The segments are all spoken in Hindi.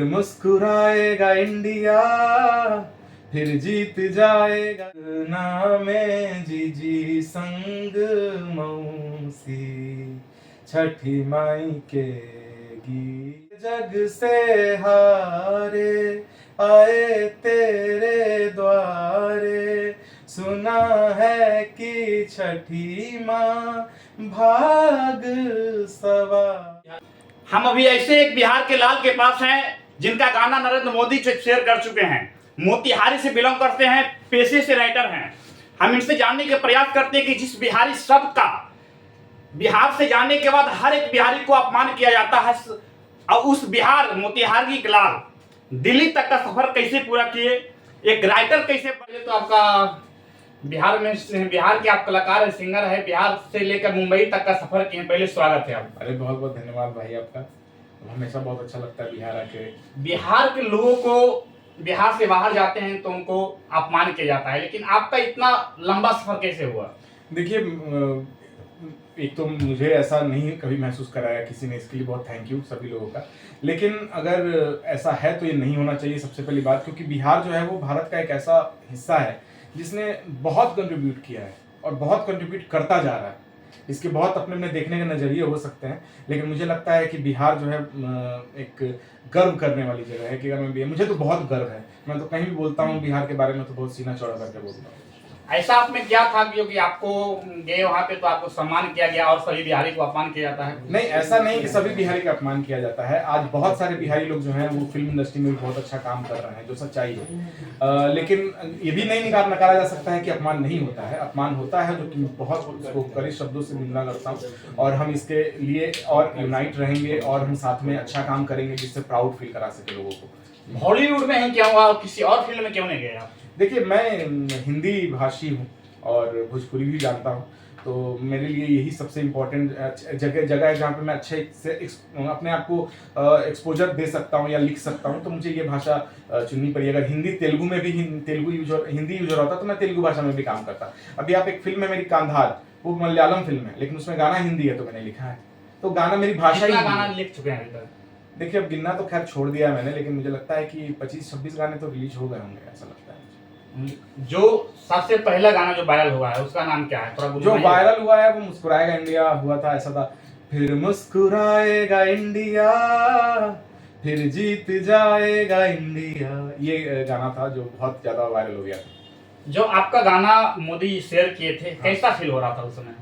मुस्कुराएगा इंडिया फिर जीत जाएगा नामे जीजी संग मौसी छठी माई के गीत जग से हारे आए तेरे द्वारे सुना है कि छठी माँ भाग सवार। हम अभी ऐसे एक बिहार के लाल के पास हैं जिनका गाना नरेंद्र मोदी से शेयर कर चुके हैं। मोतिहारी से बिलोंग करते हैं, पेशे से राइटर हैं। हम इनसे जानने के प्रयास करते हैं कि जिस बिहारी शब्द का बिहार से जाने के बाद हर एक बिहारी को अपमान किया जाता है, और उस बिहार मोतिहारी के लाल दिल्ली तक का सफर कैसे पूरा किए, एक राइटर कैसे बने। तो आपका बिहार में, बिहार के आप कलाकार है, सिंगर है, बिहार से लेकर मुंबई तक का सफर किए। पहले स्वागत है आप। अरे बहुत बहुत धन्यवाद भाई आपका, हमेशा बहुत अच्छा लगता है बिहार आके। बिहार के लोगों को बिहार से बाहर जाते हैं तो उनको अपमान किया जाता है, लेकिन आपका इतना लंबा सफर कैसे हुआ? देखिए, एक तो मुझे ऐसा नहीं कभी महसूस कराया किसी ने, इसके लिए बहुत थैंक यू सभी लोगों का। लेकिन अगर ऐसा है तो ये नहीं होना चाहिए सबसे पहली बात, क्योंकि बिहार जो है वो भारत का एक ऐसा हिस्सा है जिसने बहुत कंट्रीब्यूट किया है और बहुत कंट्रीब्यूट करता जा रहा है। इसके बहुत अपने अपने देखने के नज़रिए हो सकते हैं, लेकिन मुझे लगता है कि बिहार जो है एक गर्व करने वाली जगह है कि अगर मैं, मुझे तो बहुत गर्व है। मैं तो कहीं भी बोलता हूँ बिहार के बारे में तो बहुत सीना चौड़ा करके बोलता हूँ। ऐसा आप में क्या था क्योंकि आपको गए वहाँ पे तो आपको सम्मान किया गया और सभी बिहारी को अपमान किया जाता है? नहीं, ऐसा नहीं कि सभी बिहारी का अपमान किया जाता है। आज बहुत सारे बिहारी लोग जो हैं वो फिल्म इंडस्ट्री में भी बहुत अच्छा काम कर रहे हैं, जो सच्चाई है। लेकिन ये भी नहीं नकारा जा सकता है कि अपमान नहीं होता है। अपमान होता है, जो कि बहुत उसको कड़े शब्दों से निंदा करता हूँ, और हम इसके लिए और यूनाइट रहेंगे और हम साथ में अच्छा काम करेंगे जिससे प्राउड फील करा सके लोगों को। हॉलीवुड में ही क्या हुआ, किसी और फिल्म में क्यों नहीं गए आप? देखिए, मैं हिंदी भाषी हूँ और भोजपुरी भी जानता हूँ, तो मेरे लिए यही सबसे इम्पोर्टेंट जगह है जहाँ पे मैं अच्छे से अपने आप को एक्सपोजर दे सकता हूँ या लिख सकता हूँ। तो मुझे ये भाषा चुननी पड़ी। अगर हिंदी तेलुगु में भी हिंदी यूजर होता तो मैं तेलुगु भाषा में भी काम करता। अभी आप एक फिल्म है मेरी कांधार, वो मलयालम फिल्म है, लेकिन उसमें गाना हिंदी है तो मैंने लिखा है। तो गाना मेरी भाषा ही गाना लिख चुके हैं अभी तक? देखिए, अब गिनना तो खैर छोड़ दिया मैंने, लेकिन मुझे लगता है कि 25-26 गाने तो रिलीज हो गए होंगे, ऐसा लगता है। जो सबसे पहला गाना जो वायरल हुआ है उसका नाम क्या है? थोड़ा जो वायरल हुआ है वो मुस्कुराएगा इंडिया हुआ था, ऐसा था। फिर मुस्कुराएगा इंडिया फिर जीत जाएगा इंडिया, ये गाना था जो बहुत ज्यादा वायरल हो गया था। जो आपका गाना मोदी शेयर किए थे, कैसा फील हो रहा था उस समय?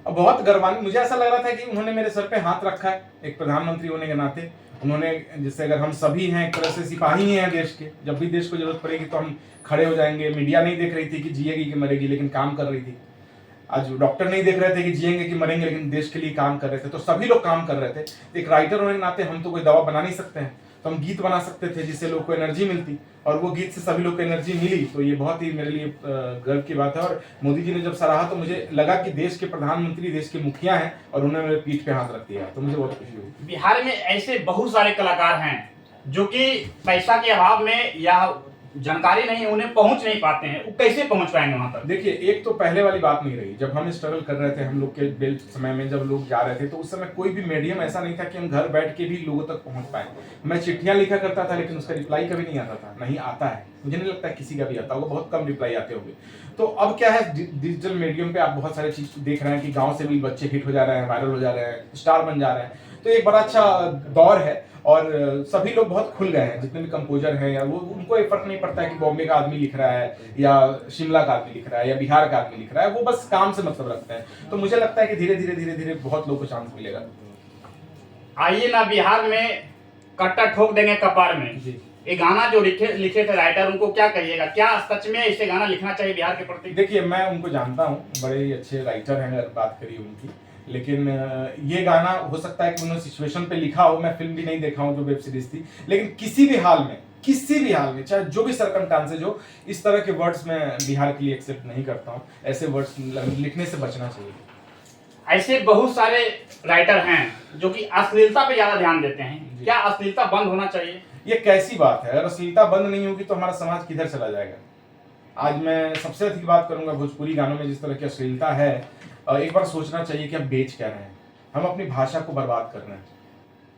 बहुत गर्वान्वित, मुझे ऐसा लग रहा था कि उन्होंने मेरे सर पे हाथ रखा है एक प्रधानमंत्री होने के नाते। उन्होंने, जिससे अगर हम सभी हैं एक तरह से सिपाही हैं देश के, जब भी देश को जरूरत पड़ेगी तो हम खड़े हो जाएंगे। मीडिया नहीं देख रही थी कि जिएगी कि मरेगी, लेकिन काम कर रही थी। आज डॉक्टर नहीं देख रहे थे कि जिएंगे कि मरेंगे, लेकिन देश के लिए काम कर रहे थे। तो सभी लोग काम कर रहे थे। एक राइटर होने के नाते हम तो कोई दवा बना नहीं सकते हैं, तो हम गीत बना सकते थे जिससे लोग को एनर्जी मिलती, और वो गीत से सभी लोग को एनर्जी मिली। तो ये बहुत ही मेरे लिए गर्व की बात है। और मोदी जी ने जब सराहा तो मुझे लगा कि देश के प्रधानमंत्री देश के मुखिया हैं और उन्होंने मेरे पीठ पे हाथ रख दिया, तो मुझे बहुत खुशी हुई। बिहार में ऐसे बहुत सारे कलाकार हैं जो कि पैसा के अभाव में या जानकारी नहीं, उन्हें पहुंच नहीं पाते हैं। वो कैसे पहुंच पाएंगे वहां तक? देखिए, एक तो पहले वाली बात नहीं रही। जब हम स्ट्रगल कर रहे थे, हम लोग के बेल्ट समय में जब लोग जा रहे थे, तो उस समय कोई भी मीडियम ऐसा नहीं था कि हम घर बैठ के भी लोगों तक पहुंच पाए। मैं चिट्ठियां लिखा करता था, लेकिन उसका रिप्लाई कभी नहीं आता था, नहीं आता है। मुझे नहीं लगता किसी का भी आता होगा, बहुत कम रिप्लाई आते होंगे। तो अब क्या है, डिजिटल मीडियम पे आप बहुत सारी चीज देख रहे हैं कि गाँव से भी बच्चे हिट हो जा रहे हैं, वायरल हो जा रहे हैं, स्टार बन जा रहे हैं। तो एक बड़ा अच्छा दौर है और सभी लोग बहुत खुल गए हैं, जितने भी कंपोजर हैं या वो, उनको ये फर्क नहीं पड़ता है कि बॉम्बे का आदमी लिख रहा है या शिमला का आदमी लिख रहा है या बिहार का आदमी लिख रहा है। वो बस काम से मतलब रखते हैं। तो मुझे लगता है कि धीरे धीरे बहुत लोगों को चांस मिलेगा। आइए ना, बिहार में कट्टा ठोक देंगे कपार में जी। ये गाना जो लिखे थे राइटर, उनको क्या कहिएगा? क्या सच में इसे गाना लिखना चाहिए बिहार के प्रति? देखिए, मैं उनको जानता हूँ, बड़े ही अच्छे राइटर हैं अगर बात करिए उनकी, लेकिन ये गाना हो सकता है कि उन्होंने सिचुएशन पे लिखा हो। मैं फिल्म भी नहीं देखा हूँ जो वेब सीरीज थी, लेकिन किसी भी हाल में चाहे जो भी सरकमस्टांसेज हो, इस तरह के वर्ड्स मैं बिहार के लिए एक्सेप्ट नहीं करता हूँ। ऐसे वर्ड्स लिखने से बचना चाहिए। ऐसे बहुत सारे राइटर हैं जो कि अश्लीलता पे ज्यादा ध्यान देते हैं। क्या अश्लीलता बंद होना चाहिए? ये कैसी बात है? अगर अश्लीलता बंद नहीं होगी तो हमारा समाज किधर चला जाएगा? आज मैं सबसे अधिक बात करूंगा भोजपुरी गानों में जिस तरह की अश्लीलता है। एक बार सोचना चाहिए कि हम बेच क्या रहे हैं। हम अपनी भाषा को बर्बाद कर रहे हैं।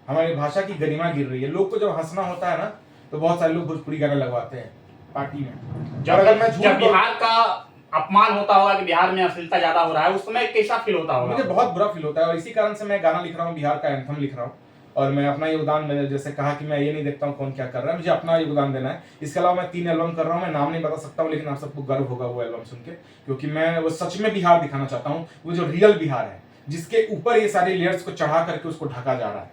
हमारी भाषा की गरिमा गिर रही है। लोग को जब हंसना होता है ना तो बहुत सारे लोग भोजपुरी गाने लगवाते हैं पार्टी में। जब और अगर मैं झूठ जब बिहार का अपमान होता होगा कि बिहार में अश्लीलता ज्यादा हो रहा है, उस समय कैसा फील होता होगा? मुझे बहुत बुरा फील होता है और इसी कारण से मैं गाना लिख रहा हूँ, बिहार का एंथम लिख रहा हूँ। और मैं अपना योगदान, मैंने जैसे कहा कि मैं ये नहीं देखता हूँ कौन क्या कर रहा है, मुझे अपना योगदान देना है। इसके अलावा मैं 3 एल्बम कर रहा हूँ, मैं नाम नहीं बता सकता हूँ, लेकिन आप सबको गर्व होगा वो एल्बम सुन के, क्योंकि मैं वो सच में बिहार दिखाना चाहता हूँ, वो जो रियल बिहार है, जिसके ऊपर ये सारी लेयर्स को चढ़ा करके उसको ढका जा रहा है।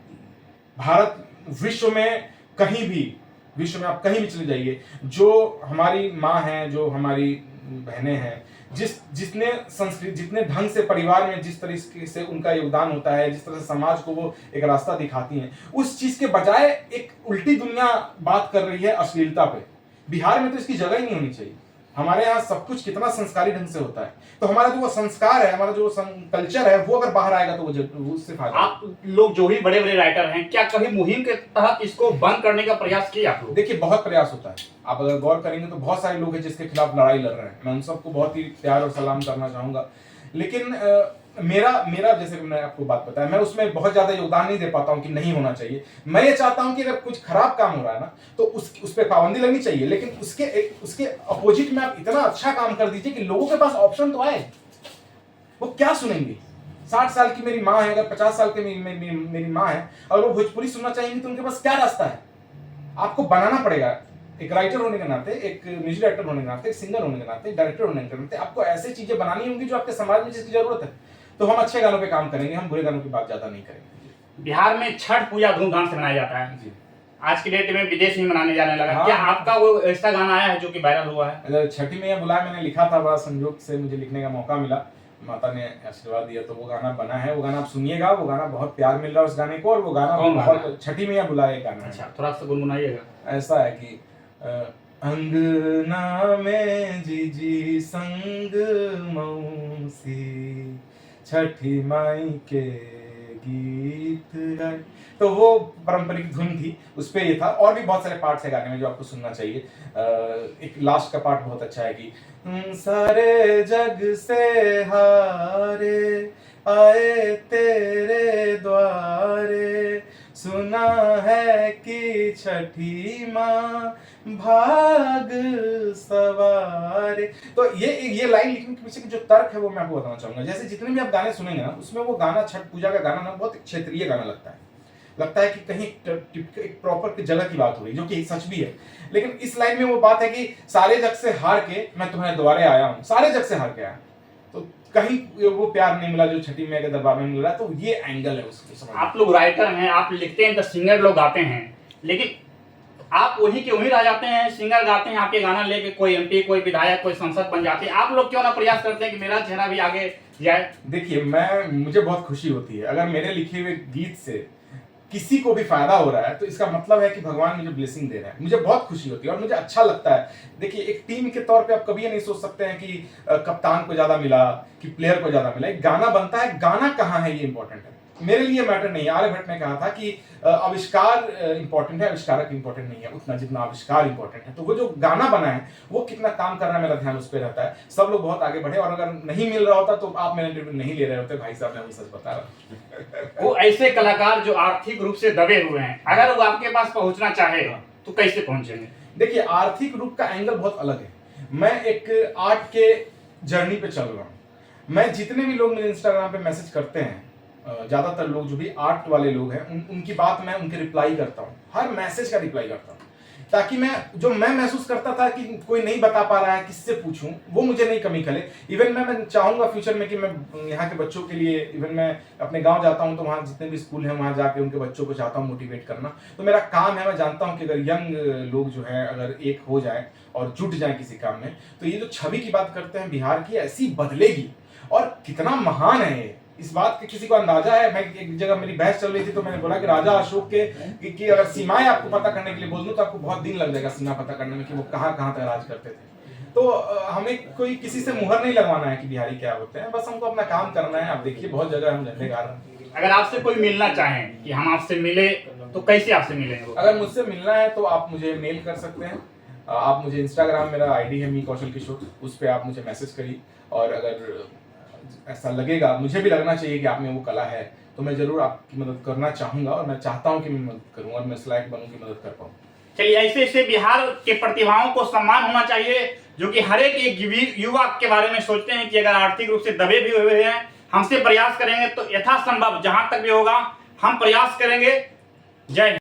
भारत विश्व में कहीं भी, विश्व में आप कहीं भी चले जाइए, जो हमारी माँ हैं, जो हमारी बहनें हैं, जितने संस्कृति, जितने ढंग से परिवार में जिस तरीके से उनका योगदान होता है, जिस तरह से समाज को वो एक रास्ता दिखाती हैं, उस चीज के बजाय एक उल्टी दुनिया बात कर रही है अश्लीलता पे। बिहार में तो इसकी जगह ही नहीं होनी चाहिए। हमारे यहाँ सब कुछ कितना संस्कारी ढंग से होता है, तो हमारा जो वो संस्कार है, हमारा जो कल्चर है, वो अगर बाहर आएगा तो वो उससे फायदा। आप लोग जो भी बड़े बड़े राइटर हैं, क्या कभी मुहिम के तहत इसको बंद करने का प्रयास किया आप लोग? देखिए, बहुत प्रयास होता है। आप अगर गौर करेंगे तो बहुत सारे लोग हैं जिसके खिलाफ लड़ाई लड़ रहे हैं, मैं उन सबको बहुत ही प्यार और सलाम करना चाहूंगा। लेकिन मेरा जैसे मैंने आपको बात बताया, मैं उसमें बहुत ज्यादा योगदान नहीं दे पाता हूं कि नहीं होना चाहिए। मैं ये चाहता हूं कि अगर कुछ खराब काम हो रहा है ना तो उस पर पाबंदी लगनी चाहिए, लेकिन उसके अपोजिट में आप इतना अच्छा काम कर दीजिए कि लोगों के पास ऑप्शन तो आए। वो क्या सुनेंगे? 60 साल की मेरी माँ है, अगर 50 साल की मेरी माँ है, अगर वो भोजपुरी सुनना चाहेंगी तो उनके पास क्या रास्ता है? आपको बनाना पड़ेगा। एक राइटर होने के नाते, एक म्यूजिक डायरेक्टर होने के नाते, एक सिंगर होने के नाते, डायरेक्टर होने के नाते आपको ऐसी चीजें बनानी होंगी जो आपके समाज में जिसकी जरूरत है। तो हम अच्छे गानों पे काम करेंगे, हम बुरे गानों की बात ज्यादा नहीं करेंगे। बिहार में छठ पूजा धूमधाम से मनाया जाता है जी। आज की डेट में विदेश में मनाने जाने लगा। हाँ। क्या आपका वो ऐसा गाना आया है जो कि वायरल हुआ है? अगर छठी मैया बुलाए मैंने लिखा था, बड़ा संयोग से मुझे लिखने का मौका मिला, माता ने आशीर्वाद दिया तो वो गाना बना है। वो गाना आप सुनिएगा, वो गाना बहुत प्यार मिल रहा है उस गाने को, और वो गाना बहुत, छठी मैया बुलाए गाना है। अच्छा, थोड़ा सा गुनगुनाइएगा। ऐसा है कि अंगना में जीजी संग मौसी, छठी माई के गीत गाए। तो वो पारंपरिक धुन थी, उस पे ये था। और भी बहुत सारे पार्ट्स है गाने में जो आपको सुनना चाहिए। एक लास्ट का पार्ट बहुत अच्छा है कि सारे जग से हारे आए तेरे द्वारे, सुना है कि छठी माँ भाग सवारे। तो ये लाइन लिखने के पीछे की जो तर्क है वो मैं आपको बताना चाहूंगा। जैसे जितने भी आप गाने सुनेंगे ना, उसमें वो गाना, छठ पूजा का गाना ना, बहुत क्षेत्रीय गाना लगता है कि कहीं एक प्रॉपर जगह की बात हो रही है, जो कि सच भी है। लेकिन इस लाइन में वो बात है कि सारे जग से हार के मैं तुम्हारे द्वारे आया हूँ, सारे जग से हार के आया, तो कहीं वो प्यार नहीं मिला जो छठी मैया के दरबार में मिल रहा है। तो ये एंगल है उसके। आप लोग राइटर हैं, आप लिखते हैं तो सिंगर लोग गाते हैं, लेकिन आप वही के वही रह जाते हैं। सिंगर गाते हैं, आपके गाना लेके कोई एमपी, कोई विधायक, कोई सांसद बन जाते हैं। आप लोग क्यों ना प्रयास करते हैं कि मेरा चेहरा भी आगे जाए? देखिए, मुझे बहुत खुशी होती है अगर मेरे लिखे हुए गीत से किसी को भी फायदा हो रहा है, तो इसका मतलब है कि भगवान मुझे ब्लेसिंग दे रहा है। मुझे बहुत खुशी होती है और मुझे अच्छा लगता है। देखिए, एक टीम के तौर पे आप कभी ये नहीं सोच सकते हैं कि कप्तान को ज्यादा मिला कि प्लेयर को ज्यादा मिला। एक गाना बनता है, गाना कहाँ है ये इंपॉर्टेंट है। मेरे लिए मैटर नहीं है। आर्यभट्ट ने कहा था कि आविष्कार इंपॉर्टेंट है, आविष्कारक इंपॉर्टेंट नहीं है उतना जितना आविष्कार इंपॉर्टेंट है। तो वो जो गाना बना है वो कितना काम कर रहा है, मेरा ध्यान उस पर रहता है। सब लोग बहुत आगे बढ़े, और अगर नहीं मिल रहा होता तो आप मेरा इंटरव्यू नहीं ले रहे होते। भाई साहब, मैं वो सच बता रहा हूँ। वो ऐसे कलाकार जो आर्थिक रूप से दबे हुए हैं, अगर वो आपके पास पहुंचना चाहे तो कैसे पहुंचेंगे? देखिए, आर्थिक रूप का एंगल बहुत अलग है। मैं एक आर्ट के जर्नी पे चल रहा हूँ। मैं जितने भी लोग मुझे इंस्टाग्राम पे मैसेज करते हैं, ज्यादातर लोग जो भी आर्ट वाले लोग हैं, उनकी बात मैं उनके रिप्लाई करता हूँ, हर मैसेज का रिप्लाई करता हूँ, ताकि मैं महसूस करता था कि कोई नहीं बता पा रहा है, किससे पूछूं, वो मुझे नहीं कमी करे। इवन मैं चाहूंगा फ्यूचर में कि मैं यहाँ के बच्चों के लिए, इवन मैं अपने गांव जाता हूँ तो वहाँ जितने भी स्कूल हैं वहाँ जाके उनके बच्चों को चाहता हूँ मोटिवेट करना। तो मेरा काम है, मैं जानता हूँ कि अगर यंग लोग जो है अगर एक हो जाए और जुट जाए किसी काम में, तो ये जो छवि की बात करते हैं बिहार की, ऐसी बदलेगी। और कितना महान है ये, इस बात का किसी को अंदाजा है? मैं एक जगह मेरी बहस चल रही थी तो मैंने बोला कि राजा अशोक की अगर सीमाएं आपको पता करने के लिए बोल दूं तो आपको बहुत दिन लग जाएगा सीमा पता करने में कि वो कहां तक राज करते थे। तो हमें कोई किसी से मुहर नहीं लगवाना है कि बिहारी क्या होते हैं, बस हमको अपना काम करना है। आप देखिए, बहुत जगह हम झंडे गा रहे हैं। अगर आपसे कोई मिलना चाहे कि हम आपसे मिले, तो कैसे आपसे मिलेंगे? अगर मुझसे मिलना है तो आप मुझे मेल कर सकते हैं। आप मुझे इंस्टाग्राम, मेरा आईडी है मी कौशल किशोर, उस पर आप मुझे मैसेज करिए। और अगर ऐसा लगेगा, मुझे भी लगना चाहिए कि आप में वो कला है, तो मैं जरूर आपकी मदद करना चाहूंगा और मैं चाहता हूं कि मैं मदद करूं और मैं इस लायक बनूं कि मदद कर पाऊं। चलिए, ऐसे ऐसे बिहार के प्रतिभाओं को सम्मान होना चाहिए जो कि हर एक युवा के बारे में सोचते हैं कि अगर आर्थिक रूप से दबे भी हुए हैं, हमसे प्रयास करेंगे तो यथासंभव जहां तक भी होगा हम प्रयास करेंगे। जय हिंद।